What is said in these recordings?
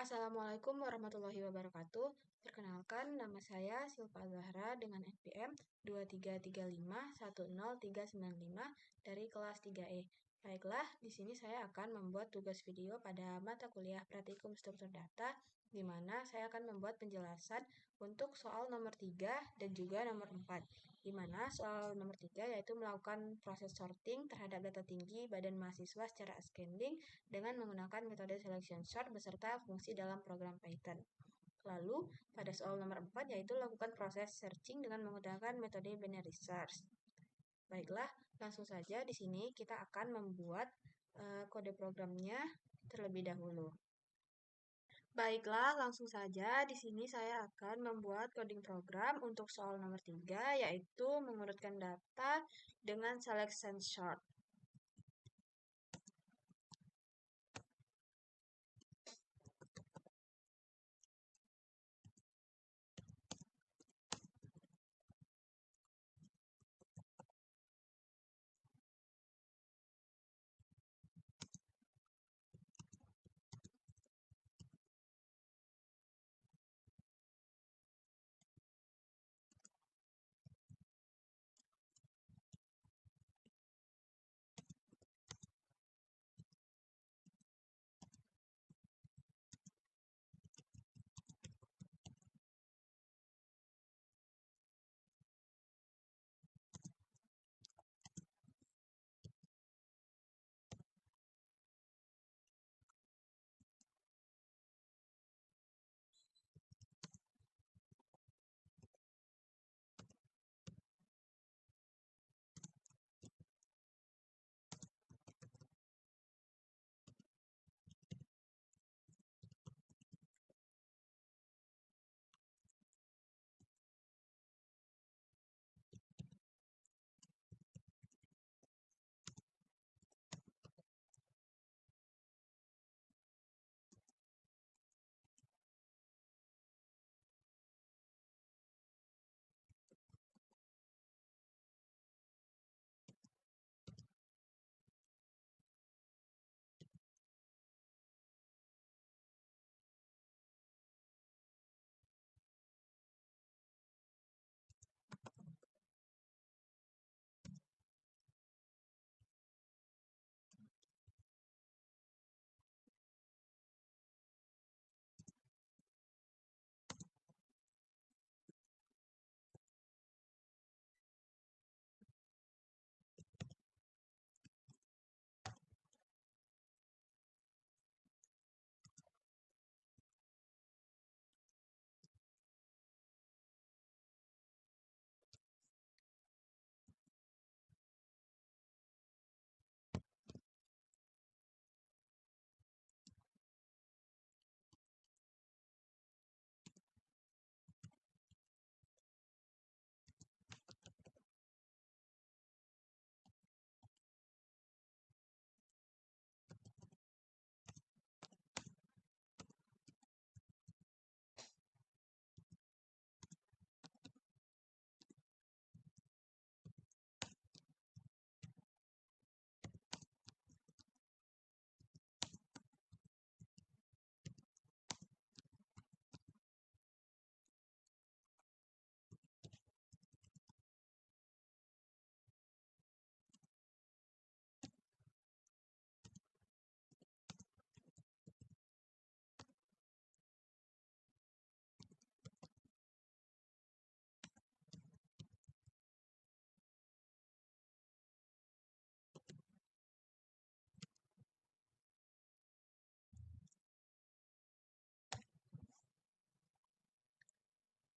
Assalamualaikum warahmatullahi wabarakatuh. Perkenalkan, nama saya Silva Zahra dengan NPM 23351035 dari kelas 3E. Baiklah, di sini saya akan membuat tugas video pada mata kuliah Praktikum Struktur Data, di mana saya akan membuat penjelasan untuk soal nomor 3 dan juga nomor 4. Di mana soal nomor 3 yaitu melakukan proses sorting terhadap data tinggi badan mahasiswa secara ascending dengan menggunakan metode selection sort beserta fungsi dalam program Python. Lalu, pada soal nomor 4 yaitu lakukan proses searching dengan menggunakan metode binary search. Baiklah, langsung saja di sini kita akan membuat kode programnya terlebih dahulu. Baiklah, langsung saja di sini saya akan membuat coding program untuk soal nomor 3 yaitu mengurutkan data dengan selection sort.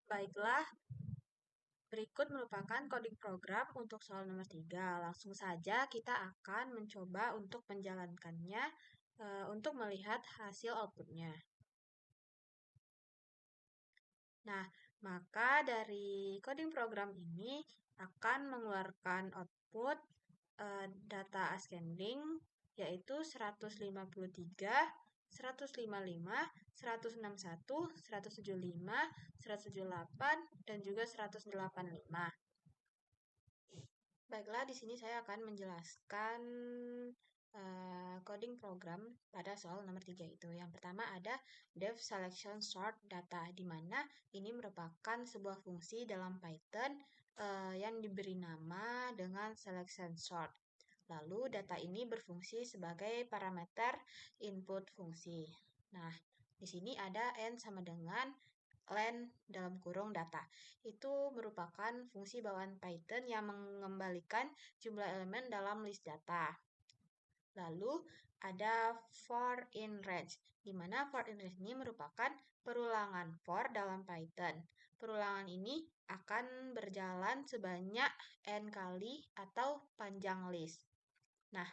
Baiklah, berikut merupakan coding program untuk soal nomor 3. Langsung saja kita akan mencoba untuk menjalankannya untuk melihat hasil outputnya. Nah, maka dari coding program ini akan mengeluarkan output data ascending yaitu 153, 155, 161, 175, 178, dan juga 185. Baiklah, di sini saya akan menjelaskan coding program pada soal nomor 3 itu. Yang pertama ada def selection sort data, di mana ini merupakan sebuah fungsi dalam Python yang diberi nama dengan selection sort. Lalu data ini berfungsi sebagai parameter input fungsi. Nah, di sini ada n sama dengan len dalam kurung data. Itu merupakan fungsi bawaan Python yang mengembalikan jumlah elemen dalam list data. Lalu ada for in range, di mana for in range ini merupakan perulangan for dalam Python. Perulangan ini akan berjalan sebanyak n kali atau panjang list. Nah,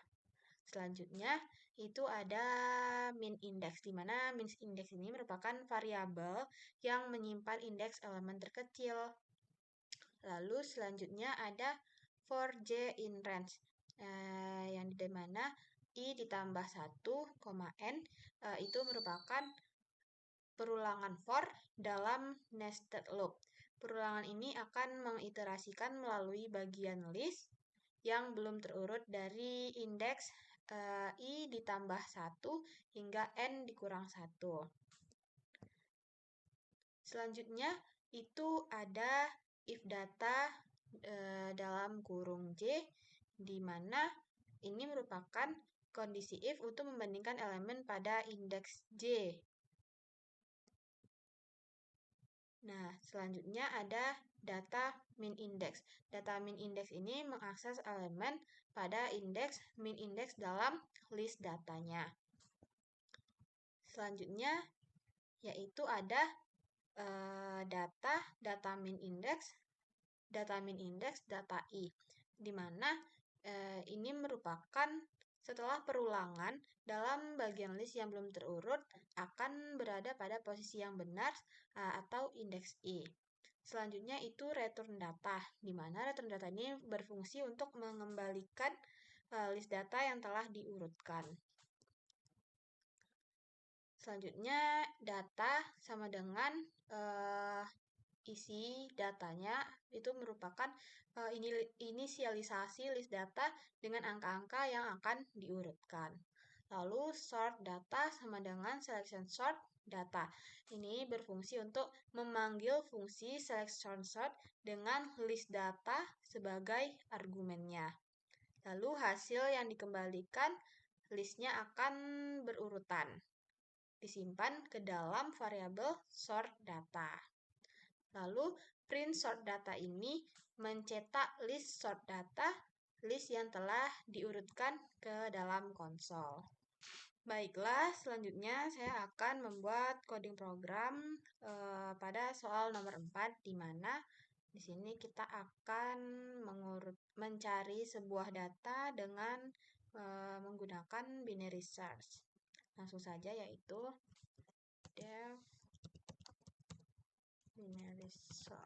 selanjutnya itu ada min index, di mana min index ini merupakan variabel yang menyimpan indeks elemen terkecil. Lalu selanjutnya ada for j in range, yang di mana i ditambah 1, n itu merupakan perulangan for dalam nested loop. Perulangan ini akan mengiterasikan melalui bagian list yang belum terurut dari indeks i ditambah 1 hingga n dikurang 1. Selanjutnya itu ada if data dalam kurung j, di mana ini merupakan kondisi if untuk membandingkan elemen pada indeks j. Nah, selanjutnya ada data min index. Data min index ini mengakses elemen pada indeks min index dalam list datanya. Selanjutnya yaitu ada data min index, data i, di mana ini merupakan setelah perulangan dalam bagian list yang belum terurut akan berada pada posisi yang benar atau indeks i. Selanjutnya itu return data, di mana return data ini berfungsi untuk mengembalikan list data yang telah diurutkan. Selanjutnya data sama dengan isi datanya itu merupakan inisialisasi list data dengan angka-angka yang akan diurutkan. Lalu sort data sama dengan selection sort data. Ini berfungsi untuk memanggil fungsi selection sort dengan list data sebagai argumennya. Lalu hasil yang dikembalikan listnya akan berurutan, disimpan ke dalam variabel sort data. Lalu print sort data ini mencetak list sort data, list yang telah diurutkan ke dalam konsol. Baiklah, selanjutnya saya akan membuat coding program pada soal nomor 4, di mana di sini kita akan mencari sebuah data dengan menggunakan binary search. Langsung saja, yaitu def binary search.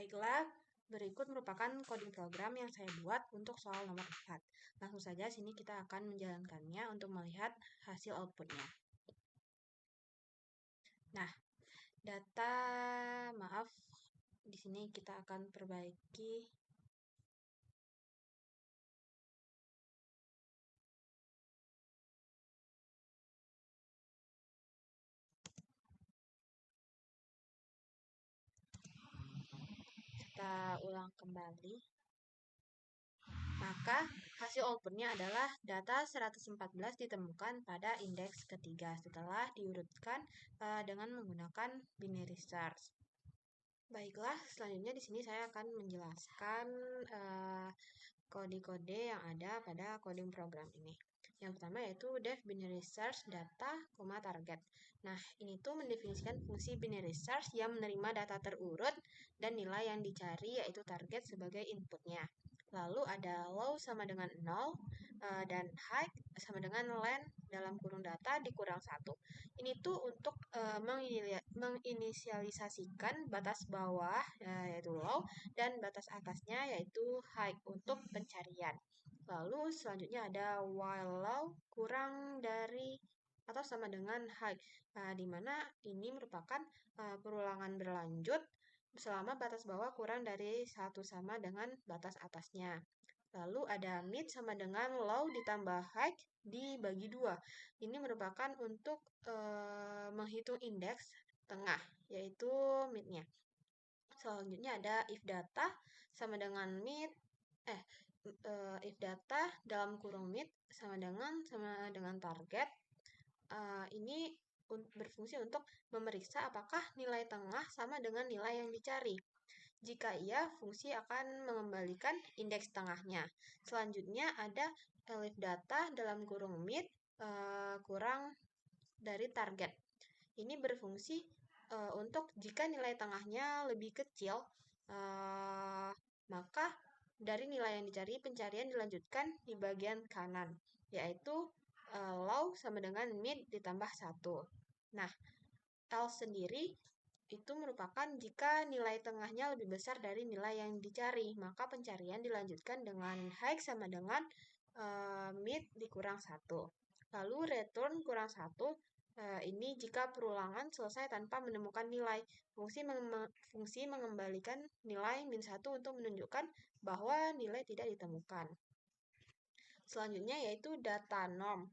Baiklah, berikut merupakan coding program yang saya buat untuk soal nomor 4. Langsung saja sini kita akan menjalankannya untuk melihat hasil outputnya. Nah, data, maaf, di sini kita akan perbaiki. Kita ulang kembali. Maka hasil outputnya adalah data 114 ditemukan pada indeks ketiga setelah diurutkan dengan menggunakan binary search. Baiklah, selanjutnya di sini saya akan menjelaskan kode-kode yang ada pada coding program ini. Yang pertama yaitu def binary search data, target. Nah, ini tuh mendefinisikan fungsi binary search yang menerima data terurut dan nilai yang dicari yaitu target sebagai inputnya. Lalu ada low sama dengan 0 dan high sama dengan len dalam kurung data dikurang 1. Ini tuh untuk menginisialisasikan batas bawah yaitu low dan batas atasnya yaitu high untuk pencarian. Lalu selanjutnya ada while low kurang dari atau sama dengan high, di mana ini merupakan perulangan berlanjut selama batas bawah kurang dari 1 sama dengan batas atasnya. Lalu ada mid sama dengan low ditambah high dibagi 2. Ini merupakan untuk menghitung indeks tengah, yaitu mid-nya. Selanjutnya ada if data sama dengan mid, if data dalam kurung mid sama dengan target. Ini berfungsi untuk memeriksa apakah nilai tengah sama dengan nilai yang dicari. Jika iya, fungsi akan mengembalikan indeks tengahnya. Selanjutnya ada elif data dalam kurung mid kurang dari target. Ini berfungsi untuk jika nilai tengahnya lebih kecil, maka dari nilai yang dicari pencarian dilanjutkan di bagian kanan, yaitu low sama dengan mid ditambah 1. Nah, else sendiri itu merupakan jika nilai tengahnya lebih besar dari nilai yang dicari, maka pencarian dilanjutkan dengan high sama dengan mid dikurang 1. Lalu return kurang 1, ini jika perulangan selesai tanpa menemukan nilai. Fungsi mengembalikan nilai min 1 untuk menunjukkan bahwa nilai tidak ditemukan. Selanjutnya yaitu data norm.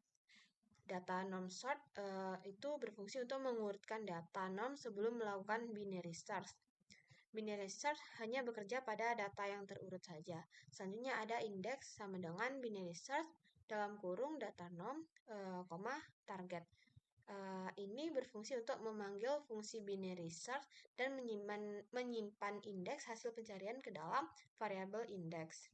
Data norm sort itu berfungsi untuk mengurutkan data norm sebelum melakukan binary search. Binary search hanya bekerja pada data yang terurut saja. Selanjutnya ada indeks sama dengan binary search dalam kurung data norm, target. Ini berfungsi untuk memanggil fungsi binary search dan menyimpan indeks hasil pencarian ke dalam variabel indeks.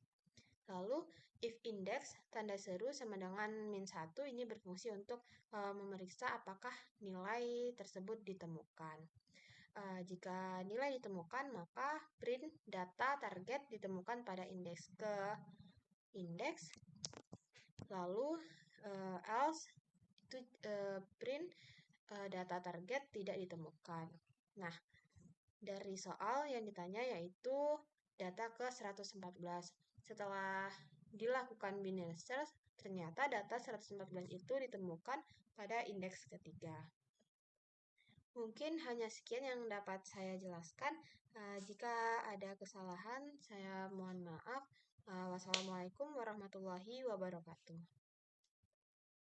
Lalu, if index tanda seru sama dengan min 1, ini berfungsi untuk memeriksa apakah nilai tersebut ditemukan. Jika nilai ditemukan, maka print data target ditemukan pada indeks ke indeks. Lalu, else itu print data target tidak ditemukan. Nah, dari soal yang ditanya yaitu data ke 114. Setelah dilakukan binary search, ternyata data 114 itu ditemukan pada indeks ketiga. Mungkin hanya sekian yang dapat saya jelaskan. Jika ada kesalahan, saya mohon maaf. Wassalamualaikum warahmatullahi wabarakatuh.